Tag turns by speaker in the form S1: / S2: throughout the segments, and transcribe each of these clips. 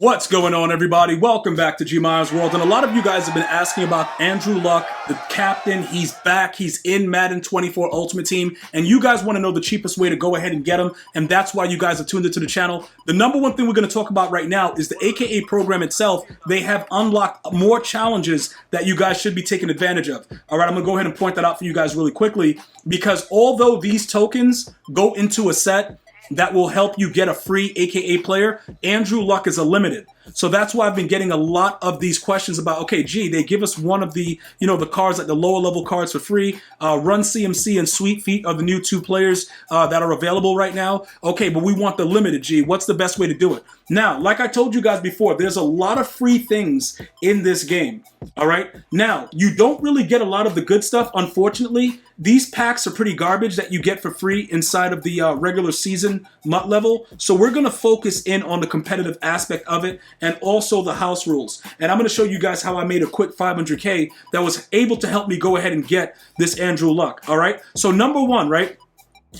S1: What's going on, everybody? Welcome back to GmiasWorld. And a lot of you guys have been asking about Andrew Luck, the captain. He's back. He's in Madden 24 Ultimate Team. And you guys want to know the cheapest way to go ahead and get him. And that's why you guys have tuned into the channel. The number one thing we're going to talk about right now is the AKA program itself. They have unlocked more challenges that you guys should be taking advantage of. All right, I'm going to go ahead and point that out for you guys really quickly. Because although these tokens go into a set that will help you get a free AKA player, Andrew Luck is a limited. So that's why I've been getting a lot of these questions about, okay, gee, they give us one of the, the cards, like the lower level cards for free. Run CMC and Sweet Feet are the new two players that are available right now. Okay, but we want the limited, gee, what's the best way to do it? Now, like I told you guys before, there's a lot of free things in this game, all right? Now, you don't really get a lot of the good stuff, unfortunately. These packs are pretty garbage that you get for free inside of the regular season MUT level. So we're going to focus in on the competitive aspect of it and also the house rules. And I'm going to show you guys how I made a quick 500K that was able to help me go ahead and get this Andrew Luck, all right? So number one, right?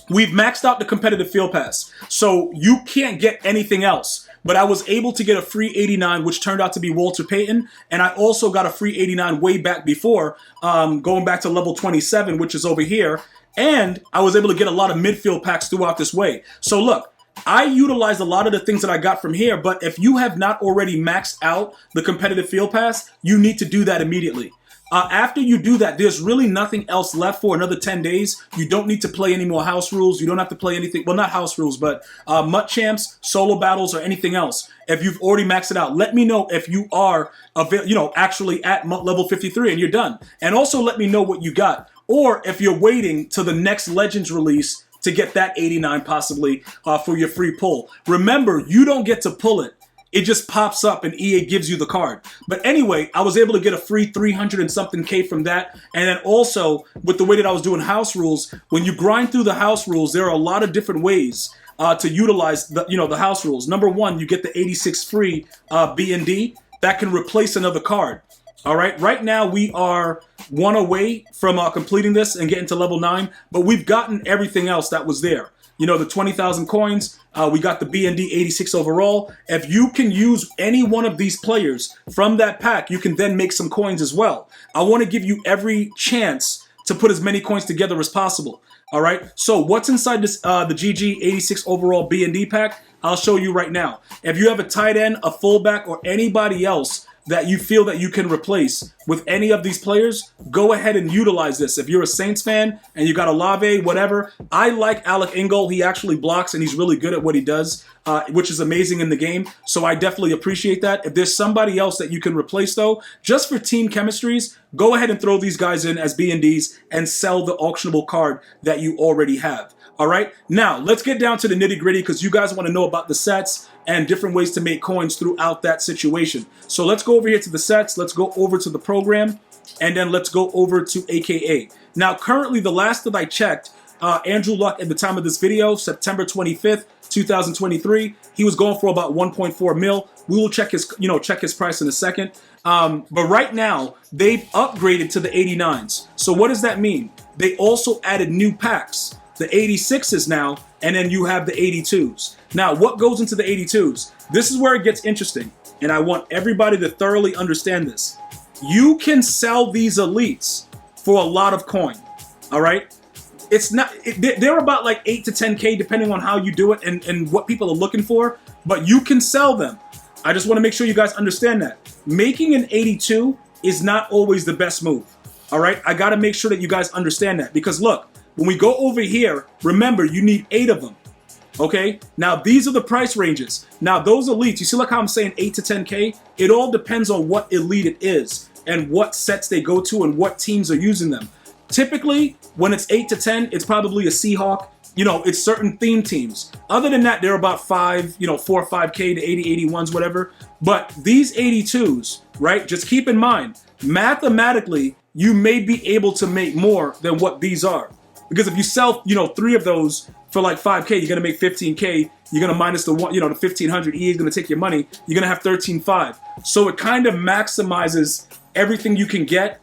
S1: We've maxed out the competitive field pass. So you can't get anything else. But I was able to get a free 89, which turned out to be Walter Payton. And I also got a free 89 way back before, going back to level 27, which is over here. And I was able to get a lot of midfield packs throughout this way. So look, I utilized a lot of the things that I got from here. But if you have not already maxed out the competitive field pass, you need to do that immediately. After you do that, there's really nothing else left for another 10 days. You don't need to play any more house rules. You don't have to play anything. Well, not house rules, but MUT champs, solo battles, or anything else. If you've already maxed it out, let me know if you are, actually at MUT level 53 and you're done. And also let me know what you got. Or if you're waiting till the next Legends release to get that 89 possibly for your free pull. Remember, you don't get to pull it. It just pops up and EA gives you the card. But anyway, I was able to get a free 300 and something K from that. And then also, with the way that I was doing house rules, when you grind through the house rules, there are a lot of different ways to utilize the house rules. Number one, you get the 86 free B&D that can replace another card. All right, right now we are one away from completing this and getting to level 9, but we've gotten everything else that was there. The 20,000 coins, we got the B&D 86 overall. If you can use any one of these players from that pack, you can then make some coins as well. I want to give you every chance to put as many coins together as possible. All right, so what's inside this the GG 86 overall B&D pack? I'll show you right now. If you have a tight end, a fullback, or anybody else that you feel that you can replace with any of these players, go ahead and utilize this. If you're a Saints fan and you got a Olave, whatever, I like Alec Ingold. He actually blocks and he's really good at what he does, which is amazing in the game. So I definitely appreciate that. If there's somebody else that you can replace though, just for team chemistries, go ahead and throw these guys in as B&Ds and sell the auctionable card that you already have. All right, now let's get down to the nitty gritty because you guys want to know about the sets and different ways to make coins throughout that situation. So let's go over here to the sets, let's go over to the program, and then let's go over to AKA. Now, currently, the last that I checked, Andrew Luck at the time of this video, September 25th, 2023, he was going for about 1.4 mil. We will check his, check his price in a second. But right now, they've upgraded to the 89s. So what does that mean? They also added new packs. The 86s now, and then you have the 82s. Now, what goes into the 82s? This is where it gets interesting, and I want everybody to thoroughly understand this. You can sell these elites for a lot of coin, all right? It's not, they're about like 8 to 10K depending on how you do it and what people are looking for, but you can sell them. I just want to make sure you guys understand that. Making an 82 is not always the best move, all right? I got to make sure that you guys understand that because look, when we go over here, remember, you need 8 of them, okay? Now, these are the price ranges. Now, those elites, you see like how I'm saying 8 to 10K? It all depends on what elite it is and what sets they go to and what teams are using them. Typically, when it's 8 to 10, it's probably a Seahawk. It's certain theme teams. Other than that, they're about 4 or 5K to 80, 81s, whatever. But these 82s, right, just keep in mind, mathematically, you may be able to make more than what these are. Because if you sell, 3 of those for like 5K, you're going to make 15K. You're going to minus the one, the 1,500. EA is going to take your money. You're going to have 13.5. So it kind of maximizes everything you can get,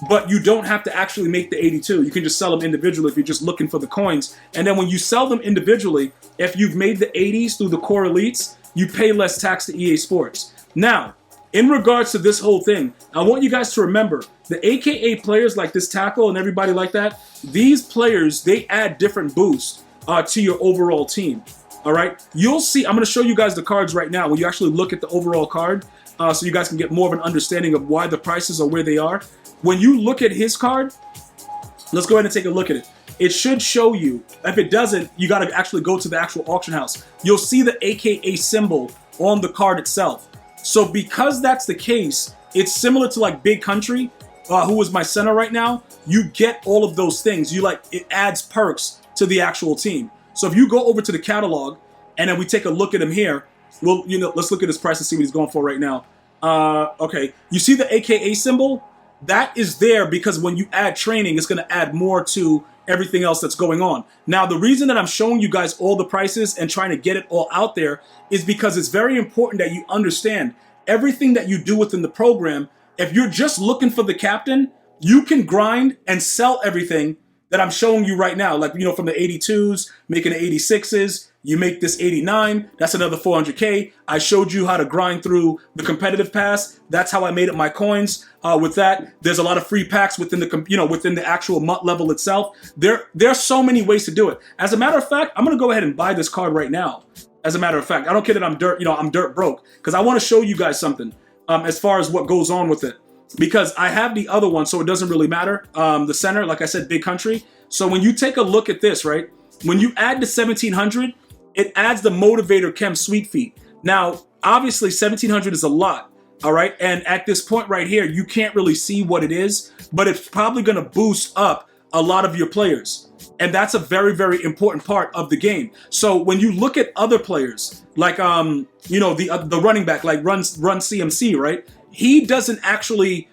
S1: but you don't have to actually make the 82. You can just sell them individually if you're just looking for the coins. And then when you sell them individually, if you've made the 80s through the core elites, you pay less tax to EA Sports. Now, in regards to this whole thing, I want you guys to remember the AKA players like this tackle and everybody like that, these players, they add different boosts to your overall team. All right, you'll see. I'm going to show you guys the cards right now when you actually look at the overall card, so you guys can get more of an understanding of why the prices are where they are. When you look at his card, let's go ahead and take a look at it. It should show you. If it doesn't, you got to actually go to the actual auction house. You'll see the AKA symbol on the card itself. So because that's the case, it's similar to like Big Country, who is my center right now. You get all of those things. It adds perks to the actual team. So if you go over to the catalog and then we take a look at him here, well, let's look at his price and see what he's going for right now. Okay, you see the AKA symbol? That is there because when you add training, it's going to add more to everything else that's going on. Now, the reason that I'm showing you guys all the prices and trying to get it all out there is because it's very important that you understand everything that you do within the program. If you're just looking for the captain, you can grind and sell everything that I'm showing you right now. Like, from the 82s, making the 86s, you make this 89, that's another 400K. I showed you how to grind through the competitive pass. That's how I made up my coins. With that, there's a lot of free packs within the, within the actual MUT level itself. There's so many ways to do it. As a matter of fact, I'm gonna go ahead and buy this card right now. As a matter of fact, I don't care that I'm dirt broke, because I want to show you guys something as far as what goes on with it. Because I have the other one, so it doesn't really matter. The center, like I said, Big Country. So when you take a look at this, right? When you add the 1700, it adds the Motivator Chem Sweet Feet. Now, obviously, 1700 is a lot, all right? And at this point right here, you can't really see what it is, but it's probably going to boost up a lot of your players. And that's a very, very important part of the game. So when you look at other players, like, the running back, like Run CMC, right? He doesn't actually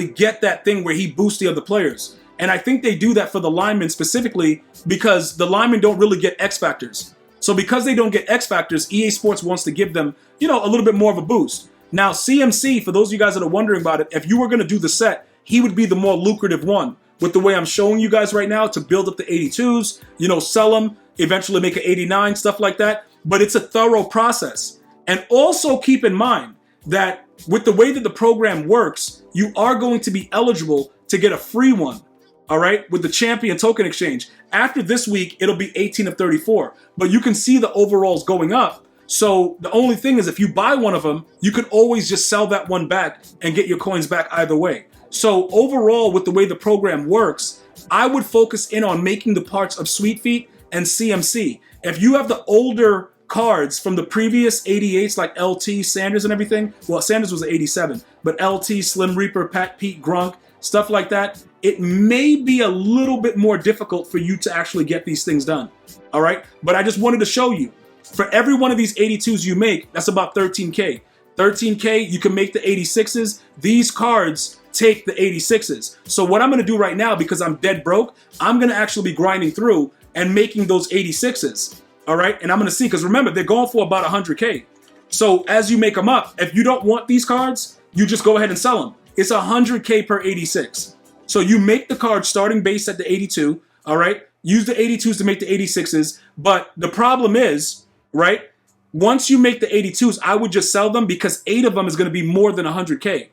S1: get that thing where he boosts the other players. And I think they do that for the linemen specifically because the linemen don't really get X Factors. So because they don't get X Factors, EA Sports wants to give them, a little bit more of a boost. Now, CMC, for those of you guys that are wondering about it, if you were going to do the set, he would be the more lucrative one with the way I'm showing you guys right now to build up the 82s, sell them, eventually make an 89, stuff like that. But it's a thorough process. And also keep in mind that with the way that the program works, you are going to be eligible to get a free one. All right, with the champion token exchange. After this week, it'll be 18 of 34. But you can see the overalls going up. So the only thing is if you buy one of them, you can always just sell that one back and get your coins back either way. So overall, with the way the program works, I would focus in on making the parts of Sweet Feet and CMC. If you have the older cards from the previous 88s like LT, Sanders and everything, well, Sanders was an 87, but LT, Slim Reaper, Pat Pete, Grunk, stuff like that, it may be a little bit more difficult for you to actually get these things done. All right, but I just wanted to show you, for every one of these 82s you make, that's about 13K. 13K, you can make the 86s. These cards take the 86s. So what I'm going to do right now, because I'm dead broke, I'm going to actually be grinding through and making those 86s. All right, and I'm going to see, because remember, they're going for about 100K. So as you make them up, if you don't want these cards, you just go ahead and sell them. It's 100K per 86. So you make the card starting base at the 82, all right? Use the 82s to make the 86s. But the problem is, right, once you make the 82s, I would just sell them because 8 of them is going to be more than 100K.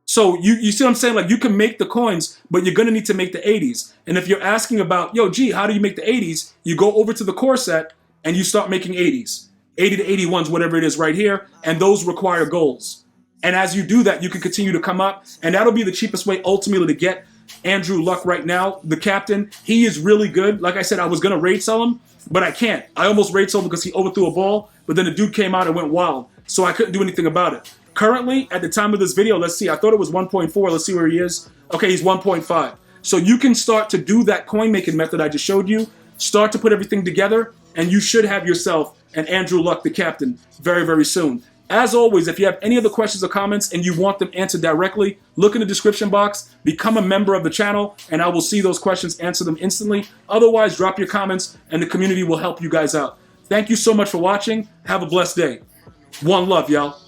S1: So you see what I'm saying? Like, you can make the coins, but you're going to need to make the 80s. And if you're asking about, yo, gee, how do you make the 80s? You go over to the core set and you start making 80s. 80 to 81s, whatever it is right here. And those require goals. And as you do that, you can continue to come up, and that'll be the cheapest way ultimately to get Andrew Luck right now, the captain. He is really good. Like I said, I was going to raid sell him, but I can't. I almost raid sold him because he overthrew a ball, but then the dude came out and went wild, so I couldn't do anything about it. Currently, at the time of this video, let's see, I thought it was 1.4. Let's see where he is. Okay, he's 1.5. So you can start to do that coin making method I just showed you, start to put everything together, and you should have yourself an Andrew Luck, the captain, very, very soon. As always, if you have any other questions or comments and you want them answered directly, look in the description box, become a member of the channel, and I will see those questions, answer them instantly. Otherwise, drop your comments and the community will help you guys out. Thank you so much for watching. Have a blessed day. One love, y'all.